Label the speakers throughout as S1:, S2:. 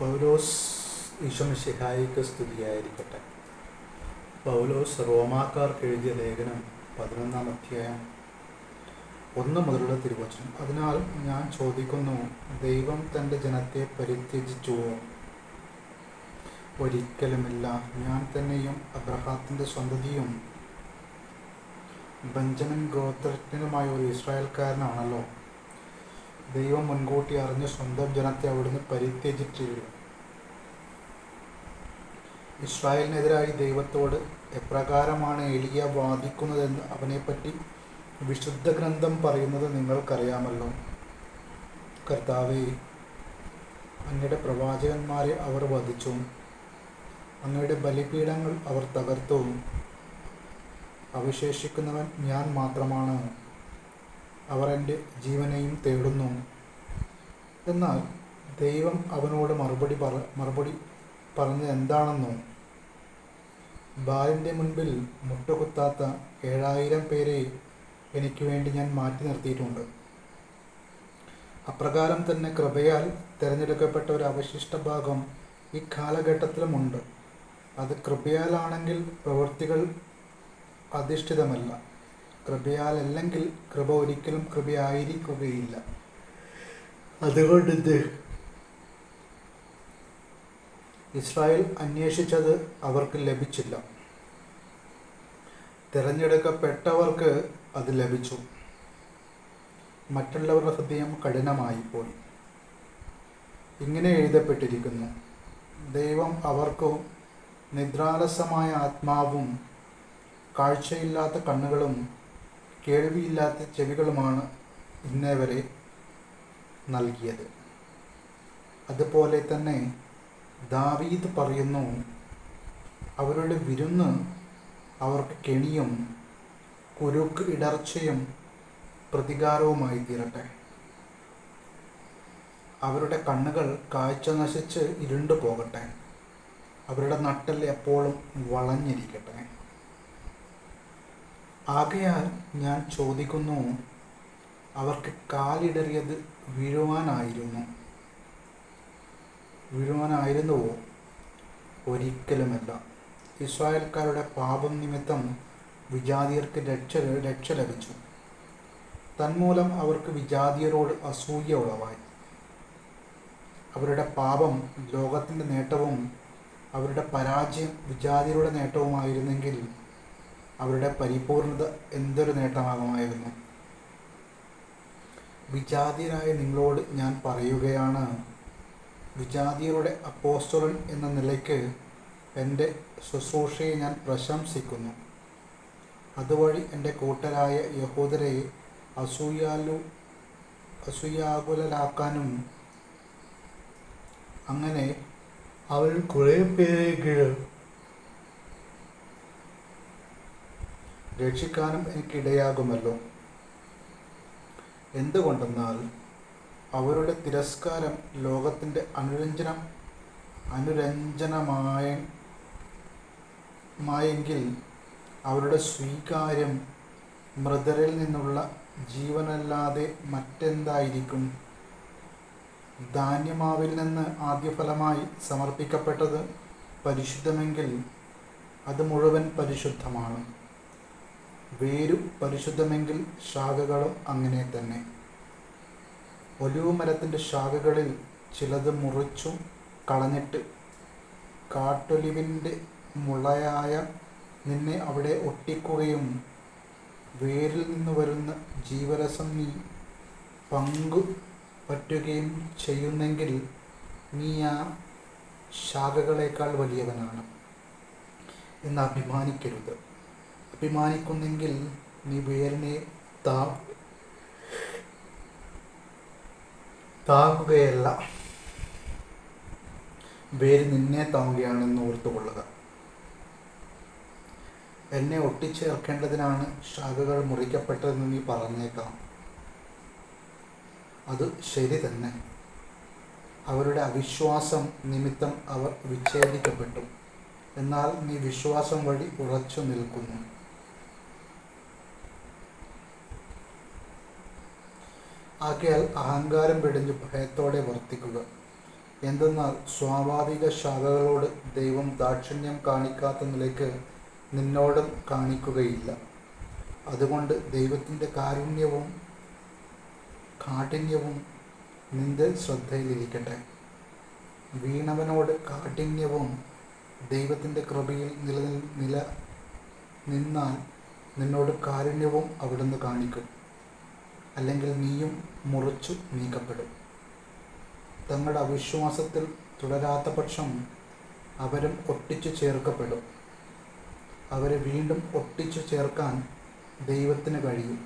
S1: പൗലോസ് ഈശോമിശിഹായിക്ക് സ്തുതിയായിരിക്കട്ടെ. പൗലോസ് റോമാക്കാർക്ക് എഴുതിയ ലേഖനം 11-ാം അധ്യായം 1 മുതലുള്ള തിരുവചനം. അതിനാൽ ഞാൻ ചോദിക്കുന്നു, ദൈവം തൻ്റെ ജനത്തെ പരിത്യജിച്ചുവോ? ഒരിക്കലുമില്ല. ഞാൻ തന്നെയും അബ്രഹാത്തിൻ്റെ സന്തതിയും ബെഞ്ചമിൻ ഗോത്രജ്ഞനുമായ ഒരു ഇസ്രായേൽക്കാരനാണല്ലോ. ദൈവം മുൻകൂട്ടി അറിഞ്ഞ സ്വന്തം ജനത്തെ അവിടുന്ന് പരിത്യജിച്ചില്ല. ഇസ്രായേലിനെതിരായി ദൈവത്തോട് എപ്രകാരമാണ് എലിയ വാദിക്കുന്നതെന്ന് അവനെപ്പറ്റി വിശുദ്ധ ഗ്രന്ഥം പറയുന്നത് നിങ്ങൾക്കറിയാമല്ലോ. കർത്താവേ, അങ്ങയുടെ പ്രവാചകന്മാരെ അവർ വധിച്ചു, അങ്ങയുടെ ബലിപീഠങ്ങൾ അവർ തകർത്തു. അവശേഷിക്കുന്നവൻ ഞാൻ മാത്രമാണ്. അവർ എൻ്റെ ജീവനെയും തേടുന്നു. എന്നാൽ ദൈവം അവനോട് മറുപടി പറഞ്ഞത് എന്താണെന്നോ? ബാലിൻ്റെ മുൻപിൽ മുട്ടുകുത്താത്ത 7000 പേരെ എനിക്ക് വേണ്ടി ഞാൻ മാറ്റി നിർത്തിയിട്ടുണ്ട്. അപ്രകാരം തന്നെ കൃപയാൽ തിരഞ്ഞെടുക്കപ്പെട്ട ഒരു അവശിഷ്ട ഭാഗം ഈ കാലഘട്ടത്തിലുമുണ്ട്. അത് കൃപയാലാണെങ്കിൽ പ്രവൃത്തികൾ അധിഷ്ഠിതമല്ല. കൃപയാലല്ലെങ്കിൽ കൃപ ഒരിക്കലും കൃപയായിരിക്കുകയില്ല. അതുകൊണ്ട് ഇസ്രായേൽ അന്വേഷിച്ചത് അവർക്ക് ലഭിച്ചില്ല. തിരഞ്ഞെടുക്കപ്പെട്ടവർക്ക് അത് ലഭിച്ചു. മറ്റുള്ളവരുടെ ഹൃദയം കഠിനമായിപ്പോയി. ഇങ്ങനെ എഴുതപ്പെട്ടിരിക്കുന്നു, ദൈവം അവർക്ക് നിദ്രാലസമായ ആത്മാവും കാഴ്ചയില്ലാത്ത കണ്ണുകളും കേൾവിയില്ലാത്ത ചെവികളുമാണ് ഇന്നേവരെ നൽകിയത്. അതുപോലെ തന്നെ ദാവീദ് പറയുന്നു, അവരുടെ വിരുന്ന് അവർക്ക് കെണിയും കുരുക്ക് ഇടർച്ചയും പ്രതികാരവുമായി തീരട്ടെ. അവരുടെ കണ്ണുകൾ കാഴ്ച നശിച്ച് ഇരുണ്ടു പോകട്ടെ. അവരുടെ നട്ടെൽ എപ്പോഴും വളഞ്ഞിരിക്കട്ടെ. ആകയാൽ ഞാൻ ചോദിക്കുന്നു, അവർക്ക് കാലിടറിയത് വീഴുവാനായിരുന്നുവോ? ഒരിക്കലുമല്ല. ഇസ്രായേൽക്കാരുടെ പാപം നിമിത്തം വിജാതിയർക്ക് രക്ഷ ലഭിച്ചു. തന്മൂലം അവർക്ക് വിജാതിയരോട് അസൂയ ഉളവായി. അവരുടെ പാപം ലോകത്തിൻ്റെ നേട്ടവും അവരുടെ പരാജയം വിജാതിയരുടെ നേട്ടവുമായിരുന്നെങ്കിൽ അവരുടെ പരിപൂർണത എന്തൊരു നേട്ടമാകുമായിരുന്നു. വിജാതിയരായ നിങ്ങളോട് ഞാൻ പറയുകയാണ്, വിജാതിയരുടെ അപ്പോസ്തലൻ എന്ന നിലയ്ക്ക് എൻ്റെ ശുശ്രൂഷയെ ഞാൻ പ്രശംസിക്കുന്നു. അതുവഴി എൻ്റെ കൂട്ടരായ യഹൂദരെ അസൂയാകുലരാക്കാനും അങ്ങനെ അവരിൽ കുറേ പേരെങ്കിലും രക്ഷിക്കാനും എനിക്കിടയാകുമല്ലോ. എന്തുകൊണ്ടെന്നാൽ അവരുടെ തിരസ്കാരം ലോകത്തിൻ്റെ അനുരഞ്ജനമായെങ്കിൽ അവരുടെ സ്വീകാര്യം മൃതരിൽ നിന്നുള്ള ജീവനല്ലാതെ മറ്റെന്തായിരിക്കും? ധാന്യമാവിൽ നിന്ന് ആദ്യഫലമായി സമർപ്പിക്കപ്പെട്ടത് പരിശുദ്ധമെങ്കിൽ അത് മുഴുവൻ പരിശുദ്ധമാണ്. വേരു പരിശുദ്ധമെങ്കിൽ ശാഖകളും അങ്ങനെ തന്നെ. ഒലിവുമരത്തിൻ്റെ ശാഖകളിൽ ചിലത് മുറിച്ചു കളഞ്ഞിട്ട് കാട്ടൊലിവിൻ്റെ മുളയായ നിന്നെ അവിടെ ഒട്ടിക്കുകയും വേരിൽ നിന്ന് വരുന്ന ജീവരസം നീ പങ്കു പറ്റുകയും ചെയ്യുന്നെങ്കിൽ നീ ആ ശാഖകളേക്കാൾ വലിയവനാണ് എന്ന് അഭിമാനിക്കരുത്. അഭിമാനിക്കുന്നെങ്കിൽ നീ വേരിനെ താങ്ങുകയല്ല, വേര് നിന്നെ താങ്ങുകയാണെന്ന് ഓർത്തുകൊള്ളുക. എന്നെ ഒട്ടിച്ചേർക്കേണ്ടതിനാണ് ശാഖകൾ മുറിക്കപ്പെട്ടതെന്ന് നീ പറഞ്ഞേക്കാം. അത് ശരി തന്നെ. അവരുടെ അവിശ്വാസം നിമിത്തം അവർ വിച്ഛേദിക്കപ്പെട്ടു. എന്നാൽ നീ വിശ്വാസം വഴി ഉറച്ചു നിൽക്കുന്നു. ആകയാൽ അഹങ്കാരം വെടിഞ്ഞ് ഭയത്തോടെ വർത്തിക്കുക. എന്തെന്നാൽ സ്വാഭാവിക ശാഖകളോട് ദൈവം ദാക്ഷിണ്യം കാണിക്കാത്ത നിലയ്ക്ക് നിന്നോടും കാണിക്കുകയില്ല. അതുകൊണ്ട് ദൈവത്തിൻ്റെ കാഠിന്യവും നിന്റെ ശ്രദ്ധയിലിരിക്കട്ടെ. വീണവനോട് കാഠിന്യവും ദൈവത്തിൻ്റെ കൃപയിൽ നിന്നാൽ നിന്നോട് കാരുണ്യവും അവിടുന്ന് കാണിക്കും. അല്ലെങ്കിൽ നീയും മുറിച്ചു നീക്കപ്പെടും. തങ്ങളുടെ അവിശ്വാസത്തിൽ തുടരാത്ത പക്ഷം അവരും ഒട്ടിച്ചു ചേർക്കപ്പെടും. അവരെ വീണ്ടും ഒട്ടിച്ചു ചേർക്കാൻ ദൈവത്തിന് കഴിയും.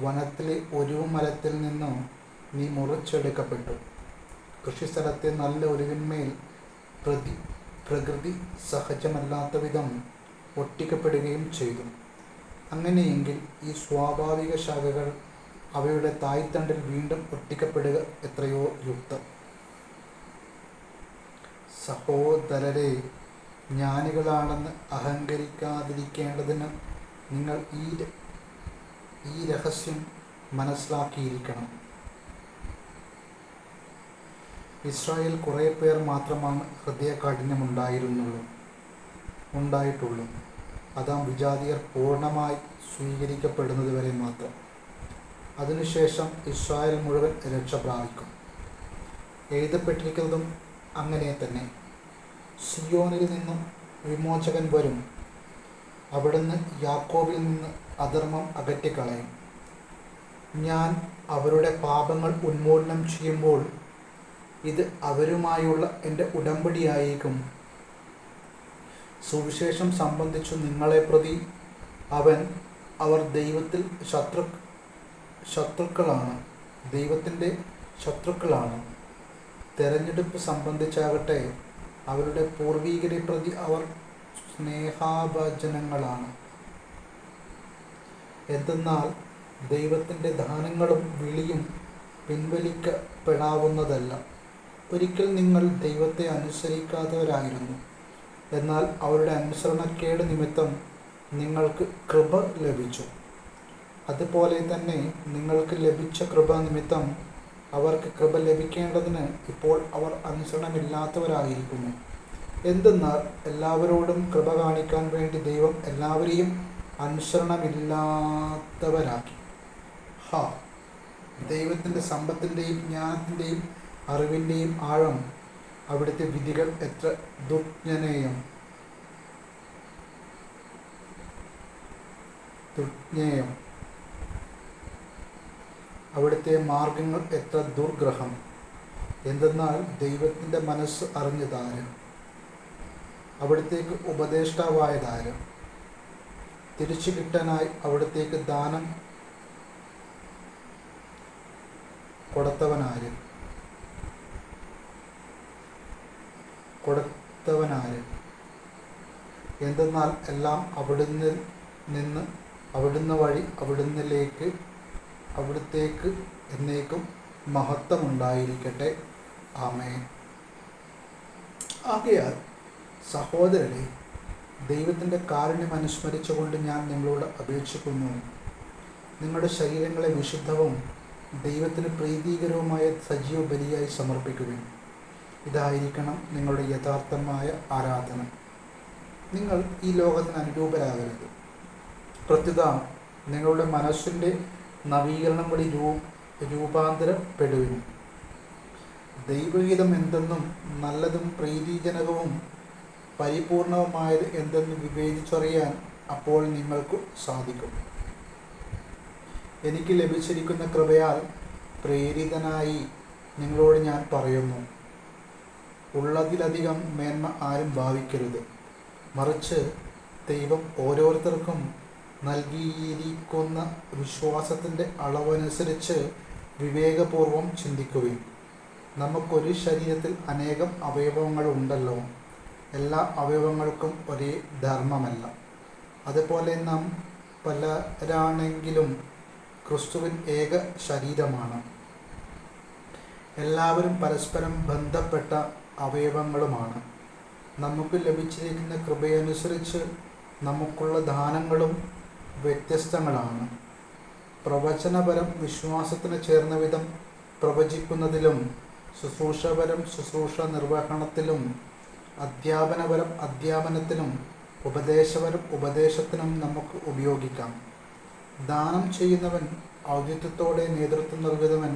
S1: വനത്തിലെ ഒരു മരത്തിൽ നിന്നും നീ മുറിച്ചെടുക്കപ്പെട്ടു. കൃഷിസ്ഥലത്തെ നല്ല ഒരുവിന്മേൽ പ്രകൃതി സഹജമല്ലാത്ത വിധം ഒട്ടിക്കപ്പെടുകയും ചെയ്തു. അങ്ങനെയെങ്കിൽ ഈ സ്വാഭാവിക ശാഖകൾ അവയുടെ തായ്തണ്ടിൽ വീണ്ടും ഒട്ടിക്കപ്പെടുക എത്രയോ യുക്തം. സഹോദരരെ, ജ്ഞാനികളാണെന്ന് അഹങ്കരിക്കാതിരിക്കേണ്ടതിന് നിങ്ങൾ ഈ രഹസ്യം മനസ്സിലാക്കിയിരിക്കണം. ഇസ്രായേൽ കുറേ പേർ മാത്രമാണ് ഉണ്ടായിട്ടുള്ളൂ. അതാം വിജാതിയർ പൂർണ്ണമായി സ്വീകരിക്കപ്പെടുന്നത് വരെ മാത്രം. അതിനുശേഷം ഇസ്രായേൽ മുഴുവൻ രക്ഷ പ്രാപിക്കും. എഴുതപ്പെട്ടിരിക്കുന്നതും അങ്ങനെ തന്നെ. സിയോനിൽ നിന്നും വിമോചകൻ വരും. അവിടുന്ന് യാക്കോബിൽ നിന്ന് അധർമ്മം അകറ്റിക്കളയും. ഞാൻ അവരുടെ പാപങ്ങൾ ഉന്മൂലനം ചെയ്യുമ്പോൾ ഇത് അവരുമായുള്ള എൻ്റെ ഉടമ്പടിയായിരിക്കും. സുവിശേഷം സംബന്ധിച്ചു നിങ്ങളെ പ്രതി അവർ ദൈവത്തിൽ ദൈവത്തിൻ്റെ ശത്രുക്കളാണ്. തെരഞ്ഞെടുപ്പ് സംബന്ധിച്ചാകട്ടെ അവരുടെ പൂർവീകരെ പ്രതി അവർ സ്നേഹാഭാജനങ്ങളാണ്. എന്തെന്നാൽ ദൈവത്തിൻ്റെ ദാനങ്ങളും വിളിയും പിൻവലിക്കപ്പെടാവുന്നതല്ല. ഒരിക്കൽ നിങ്ങൾ ദൈവത്തെ അനുസരിക്കാത്തവരായിരുന്നു. എന്നാൽ അവരുടെ അനുസരണക്കേട് നിമിത്തം നിങ്ങൾക്ക് കൃപ ലഭിച്ചു. അതുപോലെ തന്നെ നിങ്ങൾക്ക് ലഭിച്ച കൃപ നിമിത്തം അവർക്ക് കൃപ ലഭിക്കേണ്ടതിന് ഇപ്പോൾ അവർ അനുസരണമില്ലാത്തവരായിരിക്കുന്നു. എന്തെന്നാൽ എല്ലാവരോടും കൃപ കാണിക്കാൻ വേണ്ടി ദൈവം എല്ലാവരെയും അനുസരണമില്ലാത്തവരാക്കി. ദൈവത്തിൻ്റെ സമ്പത്തിൻ്റെയും ജ്ഞാനത്തിൻ്റെയും അറിവിൻ്റെയും ആഴം! അവിടുത്തെ വിധികൾ എത്ര ദുർജ്ഞേയം! അവിടുത്തെ മാർഗങ്ങൾ എത്ര ദുർഗ്രഹം! എന്തെന്നാൽ ദൈവത്തിൻ്റെ മനസ്സ് അറിഞ്ഞതാര്? അവിടുത്തേക്ക് ഉപദേഷ്ടാവായതാര്? തിരിച്ചു കിട്ടാനായി അവിടുത്തേക്ക് ദാനം കൊടുത്തവനാര്? എന്തെന്നാൽ എല്ലാം അവിടുന്ന് നിന്ന്, അവിടുന്ന് വഴി, അവിടുത്തേക്ക് എന്നേക്കും മഹത്വമുണ്ടായിരിക്കട്ടെ. ആമേൻ. ആകയാൽ സഹോദരരെ, ദൈവത്തിൻ്റെ കാരുണ്യം അനുസ്മരിച്ചുകൊണ്ട് ഞാൻ നിങ്ങളോട് അപേക്ഷിക്കുന്നു. നിങ്ങളുടെ ശരീരങ്ങളെ വിശുദ്ധവും ദൈവത്തിന് പ്രീതികരവുമായ സജീവ ബലിയായി സമർപ്പിക്കുവിൻ. ഇതായിരിക്കണം നിങ്ങളുടെ യഥാർത്ഥമായ ആരാധന. നിങ്ങൾ ഈ ലോകത്തിന് അനുരൂപരാകരുത്. പ്രത്യുത നിങ്ങളുടെ മനസ്സിൻ്റെ നവീകരണം വഴി രൂപാന്തരപ്പെടുവിൻ. ദൈവഹിതം എന്തെന്നും നല്ലതും പ്രീതിജനകവും പരിപൂർണവുമായത് എന്തെന്ന് വിവേചിച്ചറിയാൻ അപ്പോൾ നിങ്ങൾക്ക് സാധിക്കും. എനിക്ക് ലഭിച്ചിരിക്കുന്ന കൃപയാൽ പ്രേരിതനായി നിങ്ങളോട് ഞാൻ പറയുന്നു, ഉള്ളതിലധികം മേന്മ ആരും ഭാവിക്കരുത്. മറിച്ച് ദൈവം ഓരോരുത്തർക്കും നൽകിയിരിക്കുന്ന വിശ്വാസത്തിൻ്റെ അളവനുസരിച്ച് വിവേകപൂർവം ചിന്തിക്കുവിൻ. നമുക്കൊരു ശരീരത്തിൽ അനേകം അവയവങ്ങളുണ്ടല്ലോ. എല്ലാ അവയവങ്ങൾക്കും ഒരേ ധർമ്മമല്ല. അതുപോലെ നാം പലരാണെങ്കിലും ക്രിസ്തുവിൻ ഏക ശരീരമാണ്. എല്ലാവരും പരസ്പരം ബന്ധപ്പെട്ട അവയവങ്ങളുമാണ്. നമുക്ക് ലഭിച്ചിരിക്കുന്ന കൃപയനുസരിച്ച് നമുക്കുള്ള ദാനങ്ങളും വ്യത്യസ്തങ്ങളാണ്. പ്രവചനപരം വിശ്വാസത്തിന് ചേർന്ന വിധം പ്രവചിക്കുന്നതിലും ശുശ്രൂഷപരം ശുശ്രൂഷ നിർവഹണത്തിലും, അധ്യാപനപരം അധ്യാപനത്തിലും, ഉപദേശപരം ഉപദേശത്തിനും നമുക്ക് ഉപയോഗിക്കാം. ദാനം ചെയ്യുന്നവൻ, ഔചിത്യത്തോടെ നേതൃത്വം നൽകുന്നവൻ,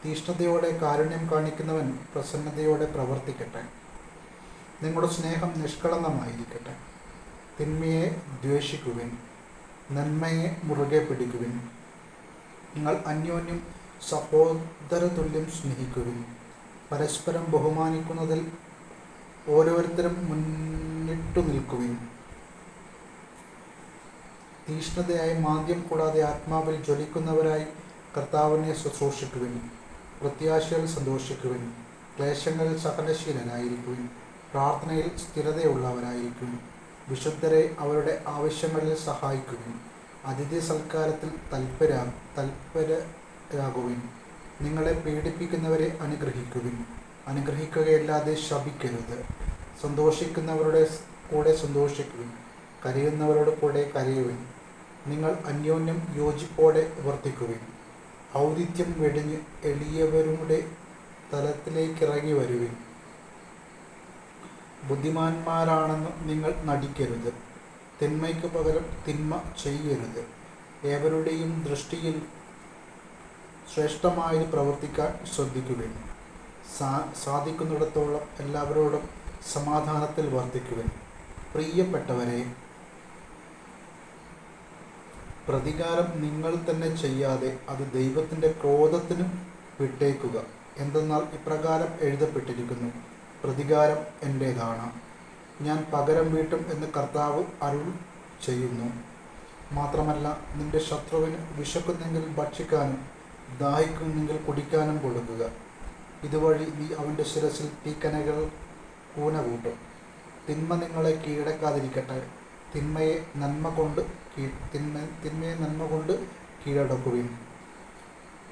S1: തീഷ്ണതയോടെ കാരുണ്യം കാണിക്കുന്നവൻ പ്രസന്നതയോടെ പ്രവർത്തിക്കട്ടെ. നിങ്ങളുടെ സ്നേഹം നിഷ്കളങ്കമായിരിക്കട്ടെ. തിന്മയെ ദ്വേഷിക്കുവിൻ, നന്മയെ മുറുകെ പിടിക്കുവിൻ. നിങ്ങൾ അന്യോന്യം സഹോദരതുല്യം സ്നേഹിക്കുവിൻ. പരസ്പരം ബഹുമാനിക്കുന്നതിൽ ഓരോരുത്തരും മുന്നിട്ടു നിൽക്കുവിൻ. തീഷ്ണതയായി മാന്ദ്യം കൂടാതെ ആത്മാവിൽ ജ്വലിക്കുന്നവരായി കർത്താവിനെ ശുശ്രൂഷിക്കുവിൻ. പ്രത്യാശയിൽ സന്തോഷിക്കുവിൻ. ക്ലേശങ്ങളിൽ സഹനശീലനായിരിക്കുവിൻ. പ്രാർത്ഥനയിൽ സ്ഥിരതയുള്ളവരായിരിക്കുവിൻ. വിശുദ്ധരെ അവരുടെ ആവശ്യങ്ങളിൽ സഹായിക്കുവിൻ. അതിഥി സൽക്കാരത്തിൽ തൽപരരാകുവിൻ. നിങ്ങളെ പീഡിപ്പിക്കുന്നവരെ അനുഗ്രഹിക്കുവിൻ. അനുഗ്രഹിക്കുകയല്ലാതെ ശപിക്കരുത്. സന്തോഷിക്കുന്നവരുടെ കൂടെ സന്തോഷിക്കുവിൻ. കരയുന്നവരോട് കൂടെ കരയുവിൻ. നിങ്ങൾ അന്യോന്യം യോജിപ്പോടെ വർത്തിക്കുവിൻ. ഔദിത്യം വെടിഞ്ഞ് എളിയവരുടെ തലത്തിലേക്കിറങ്ങി വരുവിൻ. ബുദ്ധിമാന്മാരാണെന്ന് നിങ്ങൾ നടിക്കരുത്. തിന്മയ്ക്ക് പകരം തിന്മ ചെയ്യരുത്. ഏവരുടെയും ദൃഷ്ടിയിൽ ശ്രേഷ്ഠമായി പ്രവർത്തിക്കാൻ ശ്രദ്ധിക്കുവിൻ. സാധിക്കുന്നിടത്തോളം എല്ലാവരോടും സമാധാനത്തിൽ വർത്തിക്കുവിൻ. പ്രിയപ്പെട്ടവരെ, പ്രതികാരം നിങ്ങൾ തന്നെ ചെയ്യാതെ അത് ദൈവത്തിൻ്റെ ക്രോധത്തിന് വിട്ടേക്കുക. എന്തെന്നാൽ ഇപ്രകാരം എഴുതപ്പെട്ടിരിക്കുന്നു: പ്രതികാരം എൻ്റേതാണ്, ഞാൻ പകരം വീട്ടും എന്ന് കർത്താവ് അരുൾ ചെയ്യുന്നു. മാത്രമല്ല, നിന്റെ ശത്രുവിന് വിശക്കുന്നെങ്കിൽ ഭക്ഷിക്കാനും ദാഹിക്കുന്നെങ്കിൽ കുടിക്കാനും കൊടുക്കുക. ഇതുവഴി നീ അവൻ്റെ ശിരസിൽ തീക്കനകൾ കൂന കൂട്ടും. തിന്മ നിങ്ങളെ കീഴടക്കാതിരിക്കട്ടെ. തിന്മയെ നന്മ കൊണ്ട് കീഴടക്കുവിൻ.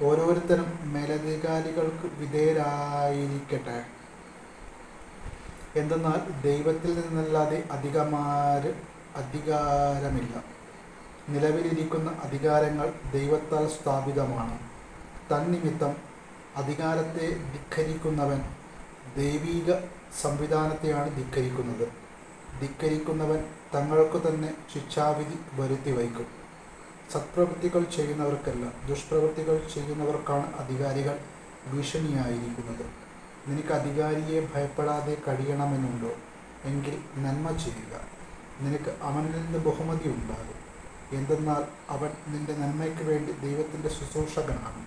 S1: ഓരോരുത്തരും മേലധികാരികൾക്ക് വിധേയരായിരിക്കട്ടെ. എന്തെന്നാൽ ദൈവത്തിൽ നിന്നല്ലാതെ അധികാരമില്ല. നിലവിലിരിക്കുന്ന അധികാരങ്ങൾ ദൈവത്താൽ സ്ഥാപിതമാണ്. തന്നിമിത്തം അധികാരത്തെ ധിക്കരിക്കുന്നവൻ ദൈവിക സംവിധാനത്തെയാണ് ധിക്കരിക്കുന്നത്. ധിക്കരിക്കുന്നവൻ തങ്ങൾക്ക് തന്നെ ശിക്ഷാവിധി വരുത്തി വയ്ക്കും. സത്പ്രവൃത്തികൾ ചെയ്യുന്നവർക്കല്ല, ദുഷ്പ്രവൃത്തികൾ ചെയ്യുന്നവർക്കാണ് അധികാരികൾ ഭീഷണിയായിരിക്കുന്നത്. നിനക്ക് അധികാരിയെ ഭയപ്പെടാതെ കഴിയണമെന്നുണ്ടോ? എങ്കിൽ നന്മ ചെയ്യുക. നിനക്ക് അവനിൽ നിന്ന് ബഹുമതി ഉണ്ടാകും. എന്തെന്നാൽ അവൻ നിന്റെ നന്മയ്ക്ക് വേണ്ടി ദൈവത്തിൻ്റെ ശുശ്രൂഷകനാണ്.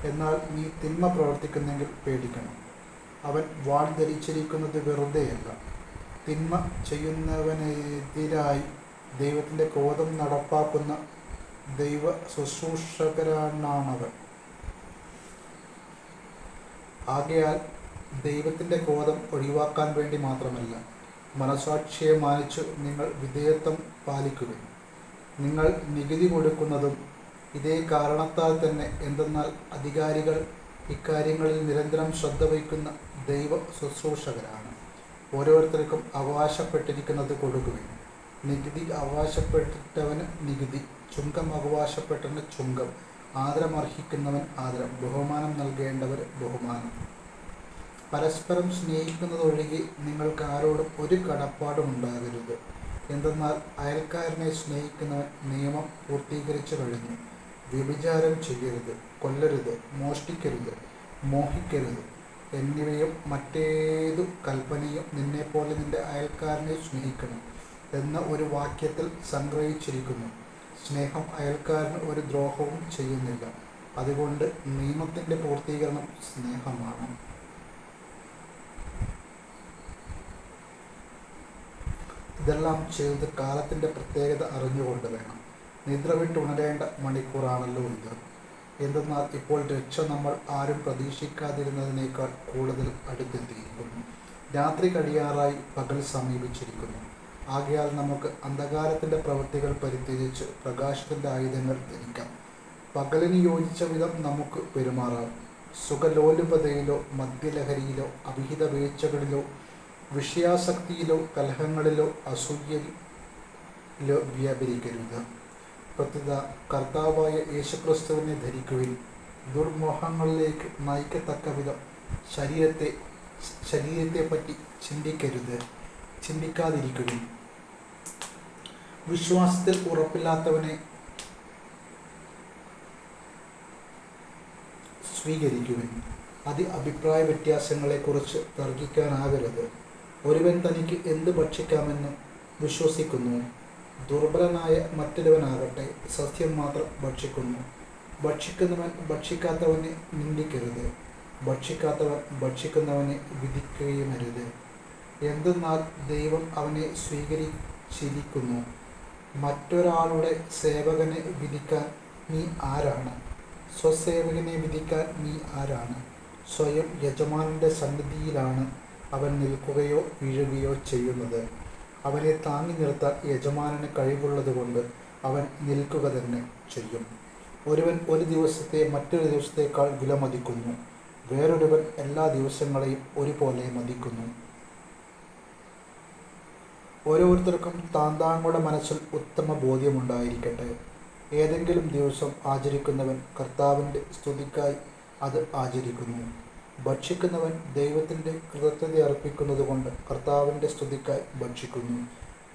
S1: എന്നാൽ നീ തിന്മ പ്രവർത്തിക്കുന്നെങ്കിൽ പേടിക്കണം. അവൻ വാൾ ധരിച്ചിരിക്കുന്നത് വെറുതെയല്ല. തിന്മ ചെയ്യുന്നവനെതിരായി ദൈവത്തിൻ്റെ ക്രോധം നടപ്പാക്കുന്ന ദൈവ ശുശ്രൂഷകനാണവൻ. ആകയാൽ ദൈവത്തിൻ്റെ ക്രോധം ഒഴിവാക്കാൻ വേണ്ടി മാത്രമല്ല, മനസാക്ഷിയെ മാനിച്ച് നിങ്ങൾ വിധേയത്വം പാലിക്കുവിൻ. നിങ്ങൾ നികുതി കൊടുക്കുന്നതും ഇതേ കാരണത്താൽ തന്നെ. എന്തെന്നാൽ അധികാരികൾ ഇക്കാര്യങ്ങളിൽ നിരന്തരം ശ്രദ്ധ വയ്ക്കുന്ന ദൈവ ശുശ്രൂഷകരാണ്. ഓരോരുത്തർക്കും അവകാശപ്പെട്ടിരിക്കുന്നത് കൊടുക്കുവിൻ. നികുതി അവകാശപ്പെട്ടവന് നികുതി, ചുങ്കം അവകാശപ്പെട്ടവന് ചുങ്കം, ആദരമർഹിക്കുന്നവൻ ആദരം, ബഹുമാനം നൽകേണ്ടവർ ബഹുമാനം. പരസ്പരം സ്നേഹിക്കുന്നതൊഴികെ നിങ്ങൾക്ക് ആരോടും ഒരു കടപ്പാടും ഉണ്ടാകരുത്. എന്തെന്നാൽ അയൽക്കാരനെ സ്നേഹിക്കുന്നവൻ നിയമം പൂർത്തീകരിച്ചു കഴിഞ്ഞു. വ്യഭിചാരം ചെയ്യരുത്, കൊല്ലരുത്, മോഷ്ടിക്കരുത്, മോഹിക്കരുത് എന്നിവയും മറ്റേതു കൽപ്പനയും നിന്നെപ്പോലെ നിന്റെ അയൽക്കാരനെ സ്നേഹിക്കണം എന്ന ഒരു വാക്യത്തിൽ സംഗ്രഹിച്ചിരിക്കുന്നു. സ്നേഹം അയൽക്കാരന് ഒരു ദ്രോഹവും ചെയ്യുന്നില്ല. അതുകൊണ്ട് നിയമത്തിൻ്റെ പൂർത്തീകരണം സ്നേഹമാണ്. ഇതെല്ലാം ചെയ്ത് കാലത്തിൻ്റെ പ്രത്യേകത അറിഞ്ഞുകൊണ്ട് വേണം. നിദ്ര വിട്ടുണരേണ്ട മണിക്കൂറാണല്ലോ ഇത്. എന്തെന്നാൽ ഇപ്പോൾ രക്ഷ നമ്മൾ ആരും പ്രതീക്ഷിക്കാതിരുന്നതിനേക്കാൾ കൂടുതൽ അടുത്തെത്തിയിരിക്കുന്നു. രാത്രി കഴിയാറായി, പകൽ സമീപിച്ചിരിക്കുന്നു. ആകയാൽ നമുക്ക് അന്ധകാരത്തിൻ്റെ പ്രവൃത്തികൾ പരിത്യജിച്ച് പ്രകാശത്തിൻ്റെ ആയുധങ്ങൾ ധരിക്കാം. പകലിന് യോജിച്ച വിധം നമുക്ക് പെരുമാറാം. സുഖലോലുപതയിലോ മദ്യലഹരിയിലോ അവിഹിത വീഴ്ചകളിലോ വിഷയാസക്തിയിലോ കലഹങ്ങളിലോ അസൂയയിലോ വ്യാപരിക്കരുത്. പ്രത്യുത കർത്താവായ യേശുക്രിസ്തുവിനെ ധരിക്കുവിൻ. ദുർമോഹങ്ങളിലേക്ക് നയിക്കത്തക്ക വിധം ശരീരത്തെപ്പറ്റി ചിന്തിക്കാതിരിക്കുവിൻ. വിശ്വാസത്തിൽ ഉറപ്പില്ലാത്തവനെ സ്വീകരിക്കുവിൻ. അഭിപ്രായ വ്യത്യാസങ്ങളെക്കുറിച്ച് തർക്കിക്കാനാകരുത്. ഒരുവൻ തനിക്ക് എന്ത് ഭക്ഷിക്കാമെന്ന് വിശ്വസിക്കുന്നു. ദുർബലനായ മറ്റൊരുവനാകട്ടെ സത്യം മാത്രം ഭക്ഷിക്കുന്നു. ഭക്ഷിക്കുന്നവൻ ഭക്ഷിക്കാത്തവനെ നിന്ദിക്കരുത്. ഭക്ഷിക്കാത്തവൻ ഭക്ഷിക്കുന്നവനെ വിധിക്കുകയുമരുത്. എന്തെന്നാൽ ദൈവം അവനെ സ്വീകരിച്ചിരിക്കുന്നു. മറ്റൊരാളുടെ സേവകനെ വിധിക്കാൻ നീ ആരാണ്? സ്വസേവകനെ വിധിക്കാൻ നീ ആരാണ്? സ്വയം യജമാനന്റെ സന്നിധിയിലാണ് അവൻ നിൽക്കുകയോ വീഴുകയോ ചെയ്യുന്നത്. അവനെ താങ്ങി നിർത്താൻ യജമാനന് കഴിവുള്ളതുകൊണ്ട് അവൻ നിൽക്കുക തന്നെ ചെയ്യും. ഒരുവൻ ഒരു ദിവസത്തെ മറ്റൊരു ദിവസത്തേക്കാൾ വിലമതിക്കുന്നു. വേറൊരുവൻ എല്ലാ ദിവസങ്ങളെയും ഒരുപോലെ മതിക്കുന്നു. ഓരോരുത്തർക്കും താങ്കളുടെ മനസ്സിൽ ഉത്തമ ബോധ്യമുണ്ടായിരിക്കട്ടെ. ഏതെങ്കിലും ദിവസം ആചരിക്കുന്നവൻ കർത്താവിൻ്റെ സ്തുതിക്കായി അത് ആചരിക്കുന്നു. ഭക്ഷിക്കുന്നവൻ ദൈവത്തിൻ്റെ കൃതജ്ഞത അർപ്പിക്കുന്നതുകൊണ്ട് കർത്താവിൻ്റെ സ്തുതിക്കായി ഭക്ഷിക്കുന്നു.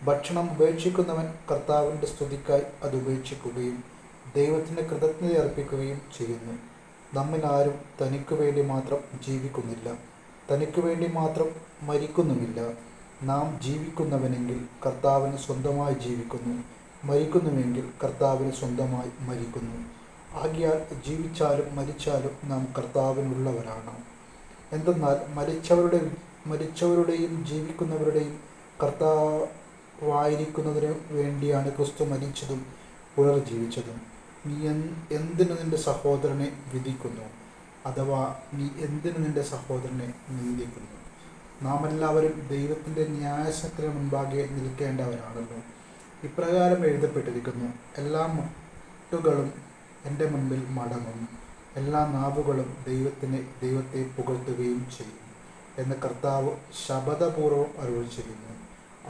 S1: ഭക്ഷണം ഉപേക്ഷിക്കുന്നവൻ കർത്താവിൻ്റെ സ്തുതിക്കായി അത് ഉപേക്ഷിക്കുകയും ദൈവത്തിന് കൃതജ്ഞത അർപ്പിക്കുകയും ചെയ്യുന്നു. നമ്മിൽ ആരും തനിക്കു വേണ്ടി മാത്രം ജീവിക്കുന്നില്ല, തനിക്കു വേണ്ടി മാത്രം മരിക്കുന്നുമില്ല. നാം ജീവിക്കുന്നവനെങ്കിൽ കർത്താവിന് സ്വന്തമായി ജീവിക്കുന്നു, മരിക്കുന്നുവെങ്കിൽ കർത്താവിന് സ്വന്തമായി മരിക്കുന്നു. ആകയാൽ ജീവിച്ചാലും മരിച്ചാലും നാം കർത്താവിനുള്ളവരാണ്. എന്തെന്നാൽ മരിച്ചവരുടെയും ജീവിക്കുന്നവരുടെയും കർത്താവായിരിക്കുന്നതിന് വേണ്ടിയാണ് ക്രിസ്തു മരിച്ചതും പുനർജീവിച്ചതും. നീ എന്തിനു നിന്റെ സഹോദരനെ വിധിക്കുന്നു? അഥവാ നീ എന്തിനു നിന്റെ സഹോദരനെ നിന്ദിക്കുന്നു? നാം എല്ലാവരും ദൈവത്തിൻ്റെ ന്യായാസനത്തിന് മുൻപാകെ നിൽക്കേണ്ടവരാണല്ലോ. ഇപ്രകാരം എഴുതപ്പെട്ടിരിക്കുന്നു: എല്ലാ മുട്ടുകളും എൻ്റെ മുൻപിൽ മടങ്ങും, എല്ലാ നാവുകളും ദൈവത്തെ പുകഴ്ത്തുകയും ചെയ്യും എന്ന് കർത്താവ് ശപഥപൂർവ്വം അരുളി ചെയ്യുന്നു.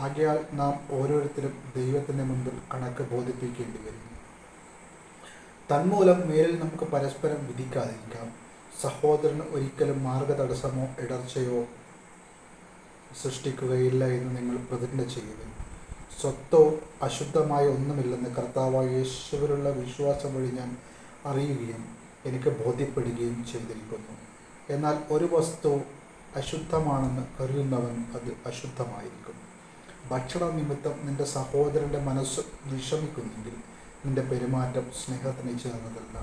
S1: ആകയാൽ നാം ഓരോരുത്തരും ദൈവത്തിൻ്റെ മുൻപിൽ കണക്ക് ബോധിപ്പിക്കേണ്ടി വരും. തന്മൂലം മേലിൽ നമുക്ക് പരസ്പരം വിധിക്കാതിരിക്കാം. സഹോദരന് ഒരിക്കലും മാർഗതടസ്സമോ ഇടർച്ചയോ സൃഷ്ടിക്കുകയില്ല എന്ന് നിങ്ങൾ പ്രതിജ്ഞ ചെയ്യുവിൻ. സ്വത്തോ അശുദ്ധമായ ഒന്നുമില്ലെന്ന് കർത്താവായ യേശുവിലുള്ള വിശ്വാസം വഴി ഞാൻ അറിയുകയും എനിക്ക് ബോധ്യപ്പെടുകയും ചെയ്തിരിക്കുന്നു. എന്നാൽ ഒരു വസ്തു അശുദ്ധമാണെന്ന് കരുതുന്നവൻ അത് അശുദ്ധമായിരിക്കും. ഭക്ഷണ നിമിത്തം നിന്റെ സഹോദരൻ്റെ മനസ്സ് വിഷമിക്കുന്നെങ്കിൽ നിന്റെ പെരുമാറ്റം സ്നേഹത്തിന് ചേർന്നതല്ല.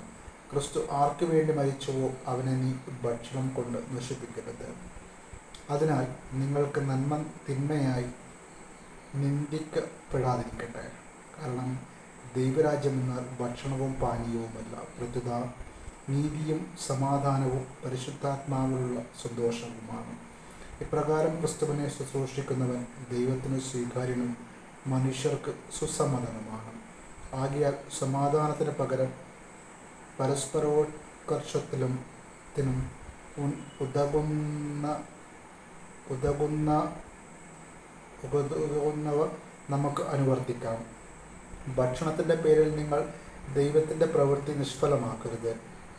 S1: ക്രിസ്തു ആർക്കു വേണ്ടി മരിച്ചുവോ അവനെ നീ ഭക്ഷണം കൊണ്ട് നശിപ്പിക്കരുത്. അതിനാൽ നിങ്ങൾക്ക് നന്മ തിന്മയായി നിന്ദിക്കപ്പെടാതിരിക്കട്ടെ. കാരണം ദൈവരാജ്യം എന്നാൽ ഭക്ഷണവും പാനീയവുമല്ല, പ്രത്യുത നീതിയും സമാധാനവും പരിശുദ്ധാത്മാവിലുള്ള സന്തോഷവുമാണ്. ഇപ്രകാരം ക്രിസ്തുവിനെ ശുശ്രൂഷിക്കുന്നവൻ ദൈവത്തിന് സ്വീകാര്യനും മനുഷ്യർക്ക് സുസമ്മതനുമാണ്. ആകയാൽ സമാധാനത്തിന് പകരം പരസ്പരോത്കർഷത്തിനും ഉതകുന്നവ നമുക്ക് അനുവർത്തിക്കാം. ഭക്ഷണത്തിൻ്റെ പേരിൽ നിങ്ങൾ ദൈവത്തിൻ്റെ പ്രവൃത്തി നിഷ്ഫലമാക്കരുത്.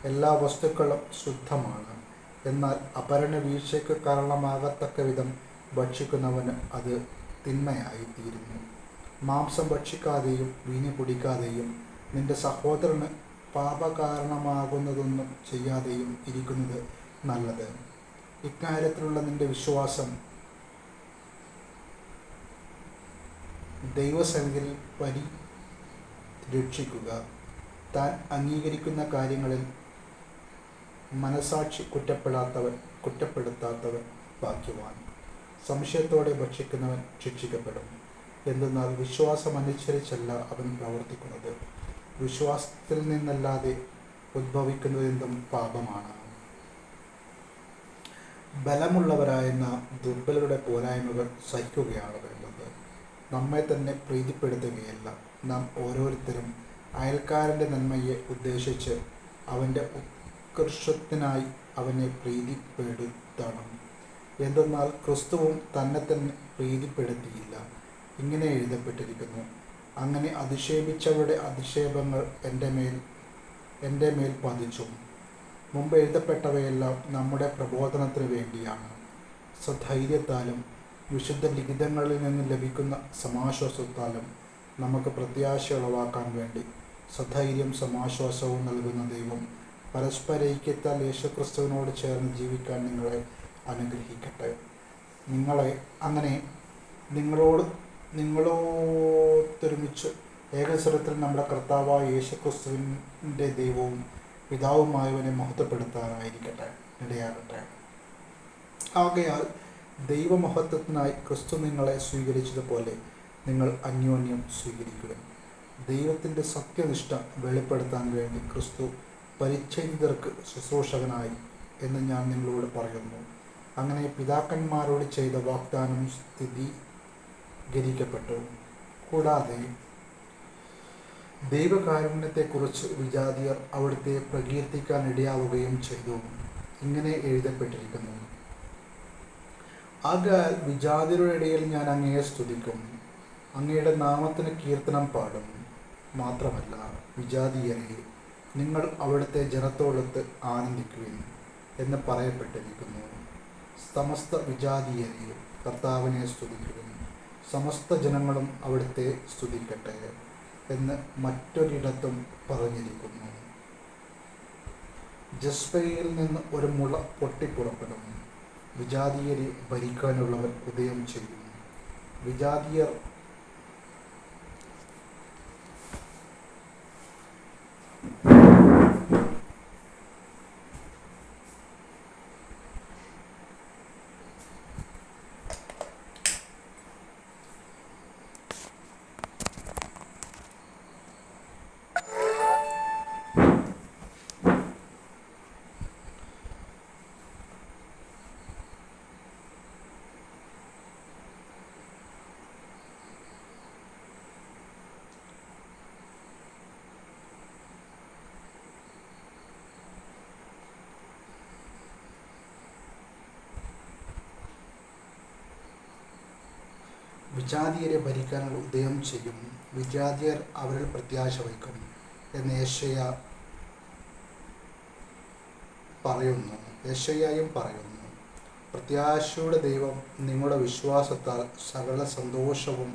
S1: എല്ലാ വസ്തുക്കളും ശുദ്ധമാണ്, എന്നാൽ അപരന് വീഴ്ചയ്ക്ക് കാരണമാകത്തക്ക വിധം ഭക്ഷിക്കുന്നവന് അത് തിന്മയായിത്തീരുന്നു. മാംസം ഭക്ഷിക്കാതെയും വീഞ്ഞ് കുടിക്കാതെയും നിന്റെ സഹോദരന് പാപകാരണമാകുന്നതൊന്നും ചെയ്യാതെയും ഇരിക്കുന്നത് നല്ലത്. ഇക്കാര്യത്തിലുള്ള നിന്റെ വിശ്വാസം ദൈവസന്നിധിയിൽ പരിരക്ഷിക്കുക. താൻ അംഗീകരിക്കുന്ന കാര്യങ്ങളിൽ മനസാക്ഷി കുറ്റപ്പെടുത്താത്തവൻ ഭാഗ്യവാൻ. സംശയത്തോടെ ഭക്ഷിക്കുന്നവൻ ശിക്ഷിക്കപ്പെടും. എന്തെന്നാൽ വിശ്വാസമനുസരിച്ചല്ല അവൻ പ്രവർത്തിക്കുന്നത്. വിശ്വാസത്തിൽ നിന്നല്ലാതെ ഉദ്ഭവിക്കുന്നതെന്തും പാപമാണ്. ബലമുള്ളവരായ നാം ദുർബലരുടെ പോരായ്മകൾ സഹിക്കുകയാണ് വേണ്ടത്, നമ്മെ തന്നെ പ്രീതിപ്പെടുത്തുകയല്ല. നാം ഓരോരുത്തരും അയൽക്കാരൻ്റെ നന്മയെ ഉദ്ദേശിച്ച് അവൻ്റെ ഉത്കർഷത്തിനായി അവനെ പ്രീതിപ്പെടുത്തണം. എന്തെന്നാൽ ക്രിസ്തുവും തന്നെ പ്രീതിപ്പെടുത്തിയില്ല. ഇങ്ങനെ എഴുതപ്പെട്ടിരിക്കുന്നു: അങ്ങനെ അധിക്ഷേപിച്ചവരുടെ അധിക്ഷേപങ്ങൾ എൻ്റെ മേൽ പതിച്ചു. മുമ്പ് എഴുതപ്പെട്ടവയെല്ലാം നമ്മുടെ പ്രബോധനത്തിന് വേണ്ടിയാണ്. സധൈര്യത്താലും വിശുദ്ധ ലിഖിതങ്ങളിൽ നിന്ന് ലഭിക്കുന്ന സമാശ്വാസത്താലും നമുക്ക് പ്രത്യാശ ഉളവാക്കാൻ വേണ്ടി സധൈര്യം സമാശ്വാസവും നൽകുന്ന ദൈവം പരസ്പര ഐക്യത്താൽ യേശുക്രിസ്തുവിനോട് ചേർന്ന് ജീവിക്കാൻ നിങ്ങളെ അനുഗ്രഹിക്കട്ടെ. അങ്ങനെ നിങ്ങളോടൊരുമിച്ച് ഏകസ്വരത്തിൽ നമ്മുടെ കർത്താവായ യേശുക്രിസ്തുവിൻ്റെ ദൈവവും പിതാവുമായവനെ മഹത്വപ്പെടുത്താനായിരിക്കട്ടെ ഇടയാകട്ടെ. ആകയാൽ ദൈവമഹത്വത്തിനായി ക്രിസ്തു നിങ്ങളെ സ്വീകരിച്ചതുപോലെ നിങ്ങൾ അന്യോന്യം സ്വീകരിക്കുക. ദൈവത്തിൻ്റെ സത്യനിഷ്ഠ വെളിപ്പെടുത്താൻ വേണ്ടി ക്രിസ്തു പരിച്ഛേദിതർക്ക് ശുശ്രൂഷകനായി എന്ന് ഞാൻ നിങ്ങളോട് പറയുന്നു. അങ്ങനെ പിതാക്കന്മാരോട് ചെയ്ത വാഗ്ദാനം സ്ഥിരീകരിക്കപ്പെട്ടു. കൂടാതെ ദൈവകാരുണ്യത്തെക്കുറിച്ച് വിജാതിയർ അവിടുത്തെ പ്രകീർത്തിക്കാൻ ഇടയാവുകയും ചെയ്തു. ഇങ്ങനെ എഴുതപ്പെട്ടിരിക്കുന്നു: ആകയാൽ വിജാതിയരുടെ ഇടയിൽ ഞാൻ അങ്ങയെ സ്തുതിക്കും, അങ്ങയുടെ നാമത്തിന് കീർത്തനം പാടും. മാത്രമല്ല, വിജാതിയരെ, നിങ്ങൾ അവിടുത്തെ ജനത്തോടൊത്ത് ആനന്ദിക്കുവിൻ എന്ന് പറയപ്പെട്ടിരിക്കുന്നു. സമസ്ത വിജാതിയരെ, കർത്താവിനെ സ്തുതിക്കുവിൻ, സമസ്ത ജനങ്ങളും അവിടുത്തെ സ്തുതിക്കട്ടെ എന്ന് മറ്റൊരിടത്തും പറഞ്ഞിരിക്കുന്നു. ജസ്പയിൽ നിന്ന് ഒരു മുള പൊട്ടിപ്പുറപ്പെടും, വിജാതിയരെ ഭരിക്കാനുള്ളവൻ ഉദയം ചെയ്യും. വിജാതിയർ വിജാതിയരെ ഭരിക്കാനുള്ള ഉദയം ചെയ്യും, വിജാതിയർ അവരിൽ പ്രത്യാശ വയ്ക്കും എന്ന് യെശയ്യായും പറയുന്നു. പ്രത്യാശയുടെ ദൈവം നിങ്ങളുടെ വിശ്വാസത്താൽ സകല സന്തോഷവും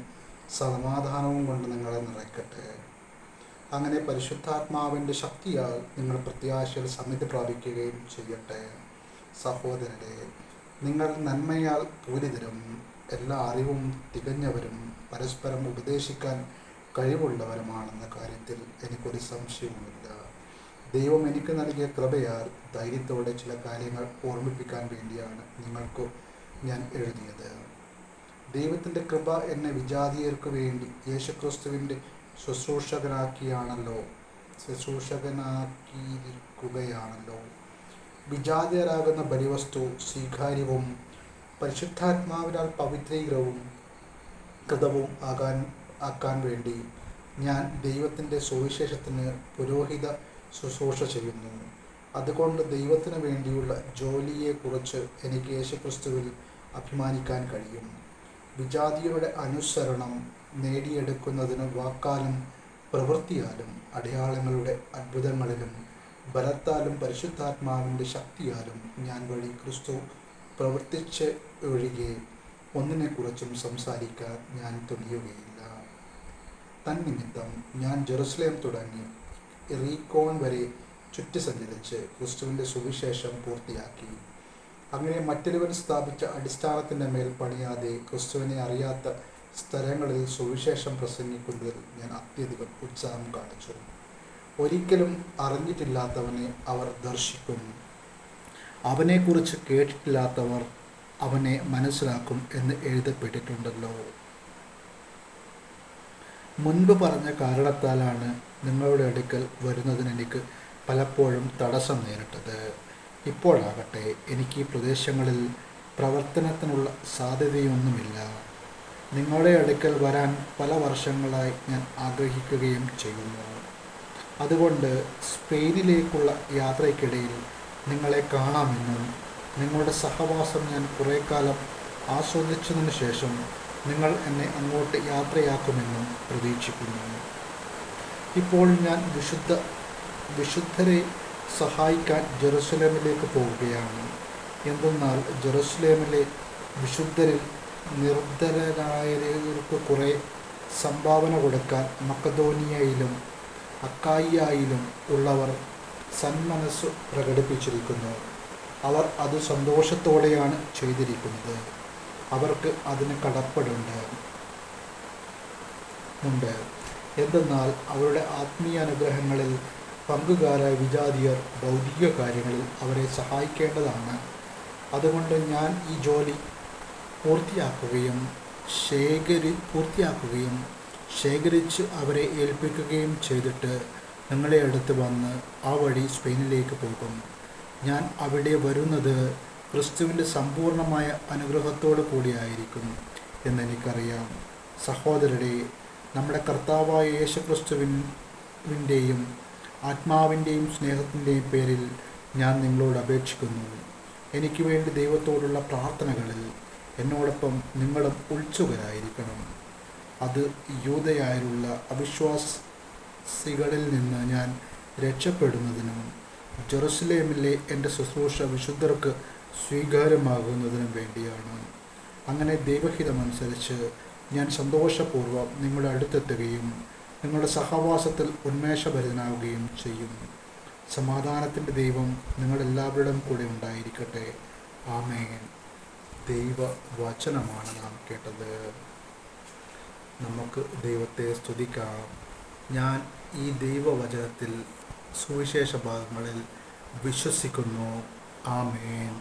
S1: സമാധാനവും കൊണ്ട് നിങ്ങളെ നിറയ്ക്കട്ടെ. അങ്ങനെ പരിശുദ്ധാത്മാവിൻ്റെ ശക്തിയാൽ നിങ്ങൾ പ്രത്യാശയിൽ സമൃദ്ധി പ്രാപിക്കുകയും ചെയ്യട്ടെ. സഹോദരരെ, നിങ്ങൾ നന്മയാൽ പൂരിതരും, എല്ലാ അറിവും തികഞ്ഞവരും പരസ്പരം ഉപദേശിക്കാൻ കഴിവുള്ളവരുമാണെന്ന കാര്യത്തിൽ എനിക്കൊരു സംശയവുമില്ല. ദൈവം എനിക്ക് നൽകിയ കൃപയാൽ ധൈര്യത്തോടെ ചില കാര്യങ്ങൾ ഓർമ്മിപ്പിക്കാൻ വേണ്ടിയാണ് നിങ്ങൾക്ക് ഞാൻ എഴുതിയത്. ദൈവത്തിൻ്റെ കൃപ എന്നെ വിജാതിയർക്ക് വേണ്ടി യേശുക്രിസ്തുവിൻ്റെ ശുശ്രൂഷകനാക്കിയിരിക്കുകയാണല്ലോ. വിജാതിയരാകുന്ന ബലിവസ്തു സ്വീകാര്യവും പരിശുദ്ധാത്മാവിനാൽ പവിത്രീകരവും കൃതവും ആക്കാൻ വേണ്ടി ഞാൻ ദൈവത്തിൻ്റെ സുവിശേഷത്തിന് പുരോഹിത ശുശ്രൂഷ ചെയ്യുന്നു. അതുകൊണ്ട് ദൈവത്തിന് വേണ്ടിയുള്ള ജോലിയെക്കുറിച്ച് എനിക്ക് യേശുക്രിസ്തുവിൽ അഭിമാനിക്കാൻ കഴിയും. വിജാതിയരുടെ അനുസരണം നേടിയെടുക്കുന്നതിന് വാക്കാലും പ്രവൃത്തിയാലും അടയാളങ്ങളുടെ അത്ഭുതങ്ങളിലും ബലത്താലും പരിശുദ്ധാത്മാവിൻ്റെ ശക്തിയാലും ഞാൻ വഴി ക്രിസ്തു പ്രവർത്തിച്ച് ഒഴികെ ഒന്നിനെക്കുറിച്ചും സംസാരിക്കാൻ ഞാൻ തുനിയുകയില്ല. തന്നിമിത്തം ഞാൻ ജെറുസലേം തുടങ്ങി ഇറീക്കോൺ വരെ ചുറ്റി സഞ്ചരിച്ച് ക്രിസ്തുവിൻ്റെ സുവിശേഷം പൂർത്തിയാക്കി. അങ്ങനെ മറ്റൊരുവൻ സ്ഥാപിച്ച അടിസ്ഥാനത്തിൻ്റെ മേൽ പണിയാതെ ക്രിസ്തുവിനെ അറിയാത്ത സ്ഥലങ്ങളിൽ സുവിശേഷം പ്രസംഗിക്കുന്നതിൽ ഞാൻ അത്യധികം ഉത്സാഹം കാണിച്ചു. ഒരിക്കലും അറിഞ്ഞിട്ടില്ലാത്തവനെ അവർ ദർശിക്കും, അവനെക്കുറിച്ച് കേട്ടിട്ടില്ലാത്തവർ അവനെ മനസ്സിലാക്കും എന്ന് എഴുതപ്പെട്ടിട്ടുണ്ടല്ലോ. മുൻപ് പറഞ്ഞ കാരണത്താലാണ് നിങ്ങളുടെ അടുക്കൽ വരുന്നതിന് എനിക്ക് പലപ്പോഴും തടസ്സം നേരിട്ടത്. ഇപ്പോഴാകട്ടെ എനിക്ക് ഈ പ്രദേശങ്ങളിൽ പ്രവർത്തനത്തിനുള്ള സാധ്യതയൊന്നുമില്ല. നിങ്ങളുടെ അടുക്കൽ വരാൻ പല വർഷങ്ങളായി ഞാൻ ആഗ്രഹിക്കുകയും ചെയ്യുന്നു. അതുകൊണ്ട് സ്പെയിനിലേക്കുള്ള യാത്രയ്ക്കിടയിൽ നിങ്ങളെ കാണാമെന്നും നിങ്ങളുടെ സഹവാസം ഞാൻ കുറേ കാലം ആസ്വദിച്ചതിന് ശേഷം നിങ്ങൾ എന്നെ അങ്ങോട്ട് യാത്രയാക്കുമെന്നും പ്രതീക്ഷിക്കുന്നു. ഇപ്പോൾ ഞാൻ വിശുദ്ധരെ സഹായിക്കാൻ ജെറുസലേമിലേക്ക് പോവുകയാണ്. എന്തെന്നാൽ ജെറുസലേമിലെ വിശുദ്ധരിൽ നിർധനരായവർക്ക് കുറെ സംഭാവന കൊടുക്കാൻ മക്കദോനിയയിലും അക്കായിയായിലും ഉള്ളവർ സന്മനസ്സു പ്രകടിപ്പിച്ചിരിക്കുന്നു. അവർ അത് സന്തോഷത്തോടെയാണ് ചെയ്തിരിക്കുന്നത്. അവർക്ക് അതിന് കടപ്പെടുണ്ട്. എന്തെന്നാൽ അവരുടെ ആത്മീയ അനുഗ്രഹങ്ങളിൽ പങ്കുകാരായ വിജാതിയർ ഭൗതിക കാര്യങ്ങളിൽ അവരെ സഹായിക്കേണ്ടതാണ്. അതുകൊണ്ട് ഞാൻ ഈ ജോലി പൂർത്തിയാക്കുകയും ശേഖരിച്ച് അവരെ ഏൽപ്പിക്കുകയും ചെയ്തിട്ട് നിങ്ങളെ അടുത്ത് വന്ന് ആ വഴി സ്പെയിനിലേക്ക് പോകും. ഞാൻ അവിടെ വരുന്നത് ക്രിസ്തുവിൻ്റെ സമ്പൂർണമായ അനുഗ്രഹത്തോടു കൂടിയായിരിക്കും എന്നെനിക്കറിയാം. സഹോദരരെ, നമ്മുടെ കർത്താവായ യേശുക്രിസ്തുവിൻ്റെയും ആത്മാവിൻ്റെയും സ്നേഹത്തിൻ്റെയും പേരിൽ ഞാൻ നിങ്ങളോട് അപേക്ഷിക്കുന്നു. എനിക്ക് വേണ്ടി ദൈവത്തോടുള്ള പ്രാർത്ഥനകളിൽ എന്നോടൊപ്പം നിങ്ങളും ഉത്സുകരായിരിക്കണം. അത് യൂദയായിലുള്ള അവിശ്വാസികളിൽ നിന്ന് ഞാൻ രക്ഷപ്പെടുന്നതിനും ജെറുസലേമിലെ എൻ്റെ ശുശ്രൂഷ വിശുദ്ധർക്ക് സ്വീകാര്യമാകുന്നതിനും വേണ്ടിയാണ്. അങ്ങനെ ദൈവഹിതമനുസരിച്ച് ഞാൻ സന്തോഷപൂർവ്വം നിങ്ങളുടെ അടുത്തെത്തുകയും നിങ്ങളുടെ സഹവാസത്തിൽ ഉന്മേഷഭരിതനാവുകയും ചെയ്യും. സമാധാനത്തിൻ്റെ ദൈവം നിങ്ങളെല്ലാവരുടെയും കൂടെ ഉണ്ടായിരിക്കട്ടെ. ആമേൻ. ദൈവവചനമാണ് നാം കേട്ടത്. നമുക്ക് ദൈവത്തെ സ്തുതിക്കാം. ഞാൻ ഈ ദൈവവചനത്തിൽ സുവിശേഷ ഭാഗങ്ങളിൽ വിശ്വസിക്കുന്നു. ആമേൻ.